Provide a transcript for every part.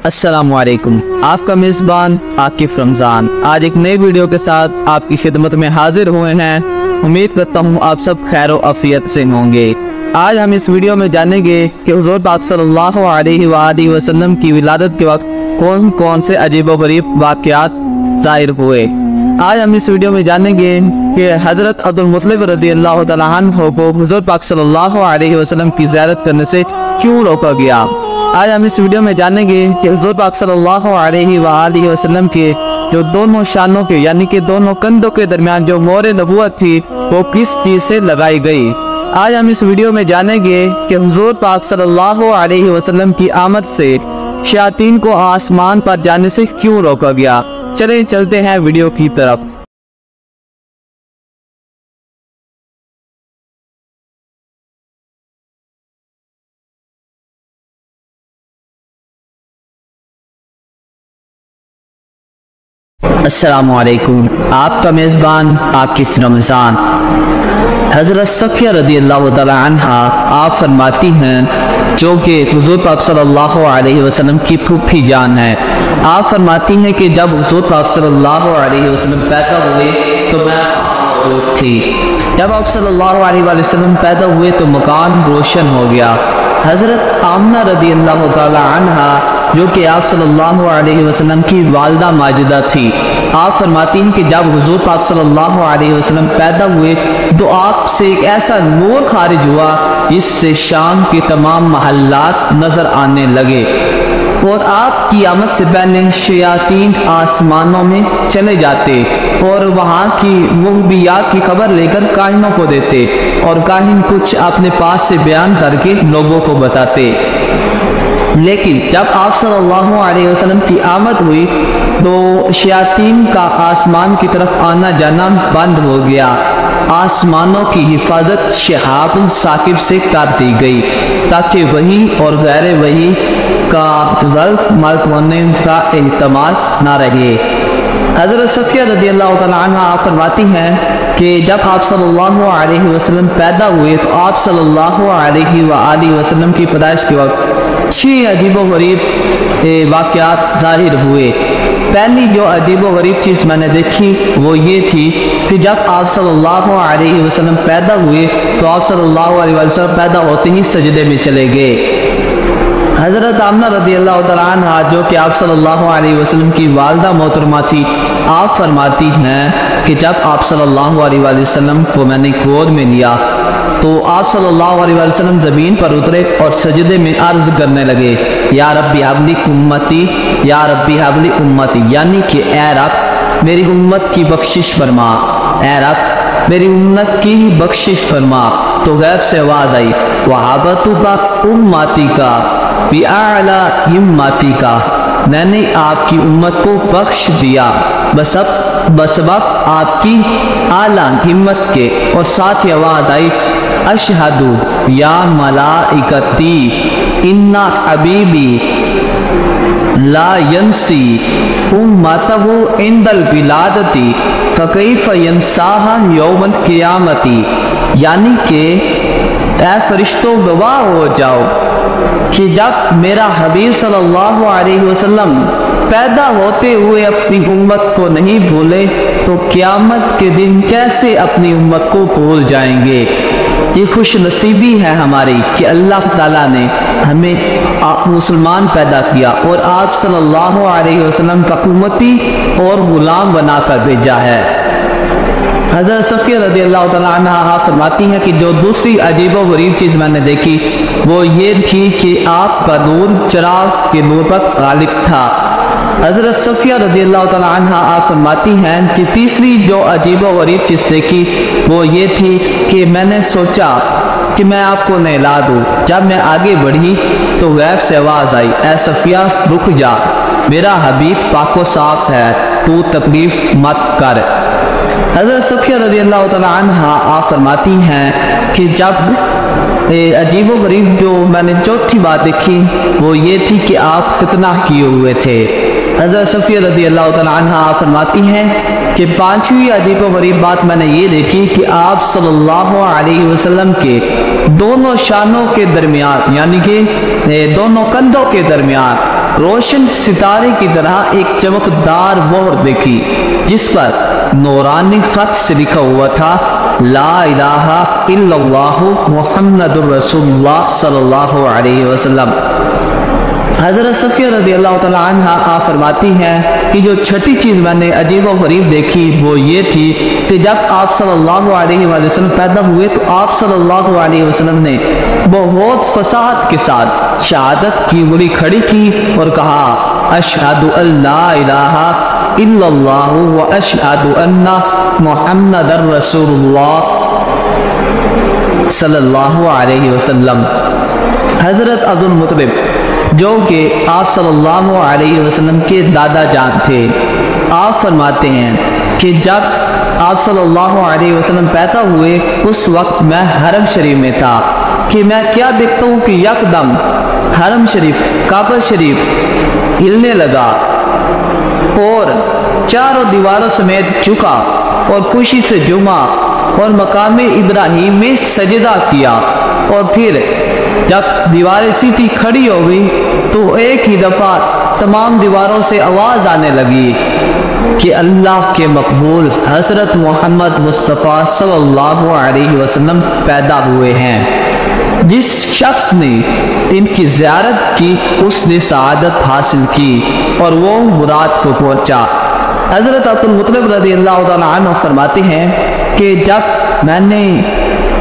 السلام علیکم، آپ کا میزبان عاقف رمضان آج ایک نئی ویڈیو کے ساتھ آپ کی خدمت میں حاضر ہوئے ہیں۔ امید کرتا ہوں آپ سب خیر و عافیت سے ہوں گے۔ آج ہم اس ویڈیو میں جانیں گے کہ حضور پاک صلی اللہ علیہ وآلہ وسلم کی ولادت کے وقت کون کون سے عجیب و غریب واقعات ظاہر ہوئے۔ آج ہم اس ویڈیو میں جانیں گے کہ حضرت عبدالمطلب رضی اللہ تعالیٰ عنہ کو حضور پاک صلی اللہ علیہ وسلم کی زیارت کرنے سے کیوں روکا گیا۔ آج ہم اس ویڈیو میں جانیں گے کہ حضور پاک صلی اللہ علیہ وآلہ وسلم کے جو دونوں شانوں کے یعنی کہ دونوں کندھوں کے درمیان جو مہر نبوت تھی وہ کس چیز سے لگائی گئی۔ آج ہم اس ویڈیو میں جانیں گے کہ حضور پاک صلی اللہ علیہ وسلم کی آمد سے شیاطین کو آسمان پر جانے سے کیوں روکا گیا۔ چلیں چلتے ہیں ویڈیو کی طرف۔ السلام علیکم، آپ کا میزبان عاقف رمضان۔ حضرت صفیہ رضی اللہ تعالی عنہ آپ فرماتی ہیں جو کہ حضور پاک صلی اللہ علیہ وسلم کی پھوپھی جان ہے۔ آپ فرماتی ہیں کہ جب حضور پاک صلی اللہ علیہ وسلم پیدا ہوئے تو میں موجود تھی۔ جب آپ صلی اللہ علیہ وسلم پیدا ہوئے تو مکان روشن ہو گیا۔ حضرت آمنہ رضی اللہ تعالی عنہ جو کہ آپ صلی اللہ علیہ وسلم کی والدہ ماجدہ تھی، آپ فرماتی ہیں کہ جب حضور پاک صلی اللہ علیہ وسلم پیدا ہوئے تو آپ سے ایک ایسا نور خارج ہوا جس سے شام کے تمام محلات نظر آنے لگے، اور آپ کی آمد سے پہلے شیاطین آسمانوں میں چلے جاتے اور وہاں کی مغیبات کی خبر لے کر کاہنوں کو دیتے، اور کاہن کچھ اپنے پاس سے بیان کر کے لوگوں کو بتاتے۔ لیکن جب آپ صلی اللہ علیہ وسلم کی آمد ہوئی تو شیاطین کا آسمان کی طرف آنا جانا بند ہو گیا۔ آسمانوں کی حفاظت شہاب ثاقب سے کر دی گئی تاکہ وحی اور غیر وحی کا غلط ملک ہونے کا احتمال نہ رہے۔ حضرت صفیہ رضی اللہ تعالیٰ عنہ آپ فرماتی ہیں کہ جب آپ صلی اللہ علیہ وسلم پیدا ہوئے تو آپ صلی اللہ علیہ وآلہ وسلم کی پیدائش کے وقت 6 عجیب و غریب واقعات ظاہر ہوئے۔ پہلی جو عجیب و غریب چیز میں نے دیکھی وہ یہ تھی کہ جب آپ صلی اللہ علیہ وسلم پیدا ہوئے تو آپ صلی اللہ علیہ وسلم پیدا ہوتے ہی سجدے میں چلے گئے۔ حضرت آمنہ رضی اللہ تعالیٰ عنہ جو کہ آپ صلی اللہ علیہ وسلم کی والدہ محترمہ تھی، آپ فرماتی ہیں کہ جب آپ صلی اللہ علیہ وسلم کو میں نے گود میں لیا تو آپ صلی اللہ علیہ وسلم زمین پر اترے اور سجدے میں عرض کرنے لگے، یا ربی حبلی امتی، یا ربی حبلی امتی، یعنی کہ اے رب میری امت کی بخشش فرما، اے رب میری امت کی بخشش فرما۔ تو غیب سے آواز آئی، وَحَبَتُكَ أُمَّتِكَ بِأَعْلَى ہِمَّتِكَ، میں نے آپ کی امت کو بخش دیا بسبب آپ کی اعلیٰ ہمت کے، اور ساتھ ہی آواز آئی، اشہدو یا ملائکتی ان حبیبی لا ینسی امتہ عند الولادتی فکیف ینساہا یوم القیامتی، یعنی کہ اے فرشتوں گواہ ہو جاؤ کہ جب میرا حبیب صلی اللہ علیہ وسلم پیدا ہوتے ہوئے اپنی امت کو نہیں بھولے تو قیامت کے دن کیسے اپنی امت کو بھول جائیں گے۔ یہ خوش نصیبی ہے ہماری کہ اللہ تعالیٰ نے ہمیں مسلمان پیدا کیا اور آپ صلی اللہ علیہ وسلم کا امتی اور غلام بنا کر بھیجا ہے۔ حضرت صفیہ رضی اللہ تعالیٰ عنہ آپ فرماتی ہیں کہ جو دوسری عجیب و غریب چیز میں نے دیکھی وہ یہ تھی کہ آپ کا نور چراغ کے نور پر غالب تھا۔ حضرت صفیہ رضی اللہ تعالیٰ عنہ آپ فرماتی ہیں کہ تیسری جو عجیب و غریب چیز دیکھی وہ یہ تھی کہ میں نے سوچا کہ میں آپ کو نہلا دوں۔ جب میں آگے بڑھی تو غیب سے آواز آئی، اے صفیہ رک جا، میرا حبیب پاک و صاف ہے، تو تکلیف مت کر۔ حضرت صفیہ رضی اللہ تعالیٰ عنہ آپ فرماتی ہیں کہ جب عجیب و غریب جو میں نے چوتھی بات دیکھی وہ یہ تھی کہ آپ ختنہ کیے ہوئے تھے۔ حضرت صفیہ رضی اللہ تعالیٰ عنہ آپ فرماتی ہیں کہ پانچویں عجیب و غریب بات میں نے یہ دیکھی کہ آپ صلی اللہ علیہ وسلم کے دونوں شانوں کے درمیان یعنی کہ دونوں کندھوں کے درمیان روشن ستارے کی طرح ایک چمکدار مہر دیکھی جس پر نورانی خط سے لکھا ہوا تھا لا الہ الا اللہ محمد رسول اللہ صلی اللہ علیہ وسلم۔ حضرت صفیہ رضی اللہ تعالیٰ عنہ آپ فرماتی ہیں کہ جو چھٹی چیز میں نے عجیب و غریب دیکھی وہ یہ تھی کہ جب آپ صلی اللہ علیہ وسلم پیدا ہوئے تو آپ صلی اللہ علیہ وسلم نے بہت فصاحت کے ساتھ شہادت کی انگلی کھڑی کی اور کہا اشہد ان لا الہ الا اللہ و اشہد ان محمد رسول اللہ صلی اللہ علیہ وسلم۔ حضرت عبد المطلب جو کہ آپ صلی اللہ علیہ وسلم کے دادا جان تھے، آپ فرماتے ہیں کہ جب آپ صلی اللہ علیہ وسلم پیدا ہوئے اس وقت میں حرم شریف میں تھا کہ میں کیا دیکھتا ہوں کہ یکدم حرم شریف کعبہ شریف ہلنے لگا اور چاروں دیواروں سمیت جھکا اور خوشی سے جھوما اور مقام ابراہیم میں سجدہ کیا، اور پھر جب دیواریں سیدھی کھڑی ہو گئی تو ایک ہی دفعہ تمام دیواروں سے آواز آنے لگی کہ اللہ کے مقبول حضرت محمد مصطفیٰ صلی اللہ علیہ وسلم پیدا ہوئے ہیں۔ جس شخص نے ان کی زیارت کی اس نے سعادت حاصل کی اور وہ مراد کو پہنچا۔ حضرت عبد المطلب رضی اللہ تعالیٰ عنہ فرماتے ہیں کہ جب میں نے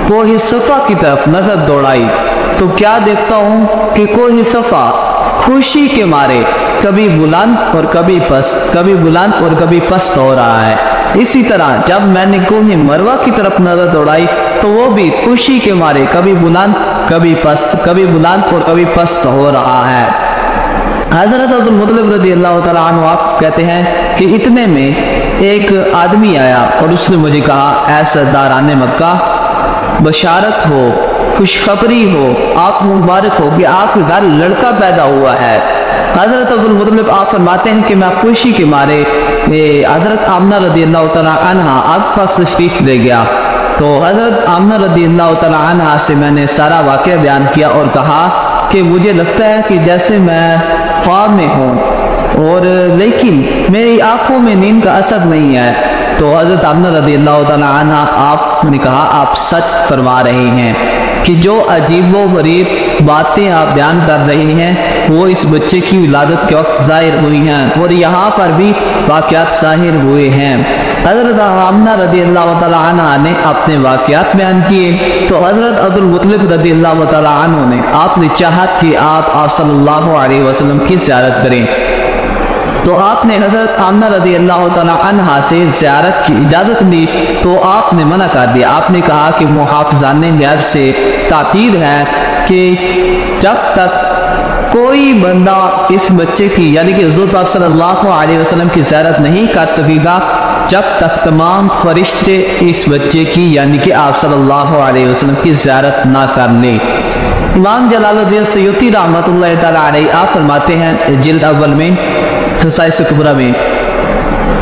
کوہ صفا کی طرف نظر دوڑائی تو کیا دیکھتا ہوں کہ کوہ صفا خوشی کے مارے کبھی بلند اور کبھی پست، کبھی بلند اور کبھی پست ہو رہا ہے۔ اسی طرح جب میں نے کوہ مروہ کی طرف نظر دوڑائی تو وہ بھی خوشی کے مارے کبھی بلند کبھی پست، کبھی بلند اور کبھی پست ہو رہا ہے۔ حضرت عبد المطلب رضی اللہ تعالیٰ عنہ آپ کہتے ہیں کہ اتنے میں ایک آدمی آیا اور اس نے مجھے کہا اے سرداران مکہ، بشارت ہو، خوشخبری ہو، آپ مبارک ہو کہ آپ کے گھر لڑکا پیدا ہوا ہے۔ حضرت عبد المطلب آپ فرماتے ہیں کہ میں خوشی کے مارے حضرت آمنہ رضی اللہ تعالیٰ عنہ آپ پاس تشریف لے گیا تو حضرت آمنہ رضی اللہ تعالیٰ عنہ سے میں نے سارا واقعہ بیان کیا اور کہا کہ مجھے لگتا ہے کہ جیسے میں خواب میں ہوں اور لیکن میری آنکھوں میں نیند کا اثر نہیں ہے۔ تو حضرت آمنہ رضی اللہ تعالیٰ عنہ آپ نے کہا آپ سچ فرما رہے ہیں کہ جو عجیب و غریب باتیں آپ بیان کر رہے ہیں وہ اس بچے کی ولادت کے وقت ظاہر ہوئی ہیں اور یہاں پر بھی واقعات ظاہر ہوئے ہیں۔ حضرت آمنہ رضی اللہ تعالیٰ عنہ نے اپنے واقعات بیان کیے تو حضرت عبد المطلب رضی اللہ تعالیٰ عنہ نے آپ نے چاہت کہ آپ صلی اللہ علیہ وسلم کی زیارت کریں تو آپ نے حضرت آمنہ رضی اللہ تعالیٰ عنہ سے زیارت کی اجازت لی تو آپ نے منع کر دیا۔ آپ نے کہا کہ محافظان غیب سے تاکید ہے کہ جب تک کوئی بندہ اس بچے کی یعنی کہ حضور پاک صلی اللہ علیہ وسلم کی زیارت نہیں کر سکے گا جب تک تمام فرشتے اس بچے کی یعنی کہ آپ صلی اللہ علیہ وسلم کی زیارت نہ کر لیں۔ امام جلال الدین سیوطی رحمۃ اللہ تعالیٰ علیہ آپ فرماتے ہیں جلد اول میں خصائص کبریٰ میں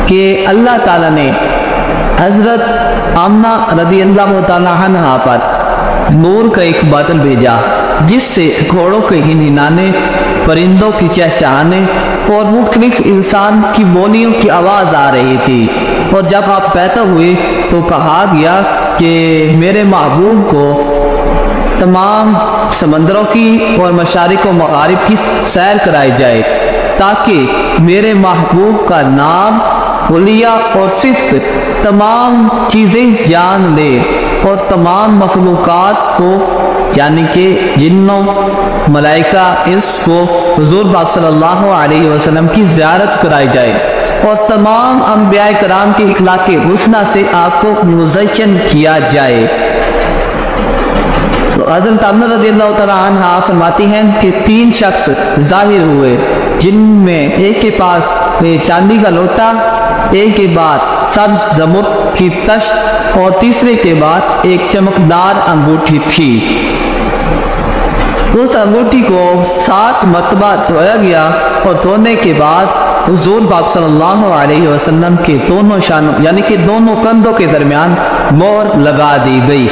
کہ اللہ تعالیٰ نے حضرت آمنہ رضی اللہ تعالیٰ عنہ پر نور کا ایک بادل بھیجا جس سے گھوڑوں کے ہنہنانے، پرندوں کی چہچہانے اور مختلف انسان کی بولیوں کی آواز آ رہی تھی، اور جب آپ پیدا ہوئے تو کہا گیا کہ میرے محبوب کو تمام سمندروں کی اور مشارق و مغارب کی سیر کرائی جائے تاکہ میرے محبوب کا نام، حلیہ اور صدق تمام چیزیں جان لے اور تمام مخلوقات کو یعنی کہ جنوں، ملائکہ، انس کو حضور پاک صلی اللہ علیہ وسلم کی زیارت کرائی جائے اور تمام انبیاء کرام کی اخلاق حسنہ سے آپ کو مزین کیا جائے۔ حضرت آمنہ رضی اللہ تعالیٰ عنہ فرماتی ہیں کہ 3 شخص ظاہر ہوئے جن میں ایک کے پاس چاندی کا لوٹا، ایک کے بعد سبز زمرد کی تشت اور تیسرے کے بعد ایک چمکدار انگوٹھی تھی۔ اس انگوٹھی کو 7 مرتبہ دھویا گیا اور دھونے کے بعد حضور پاک صلی اللہ علیہ وسلم کے دونوں شانوں یعنی کہ دونوں کندھوں کے درمیان مہر لگا دی گئی۔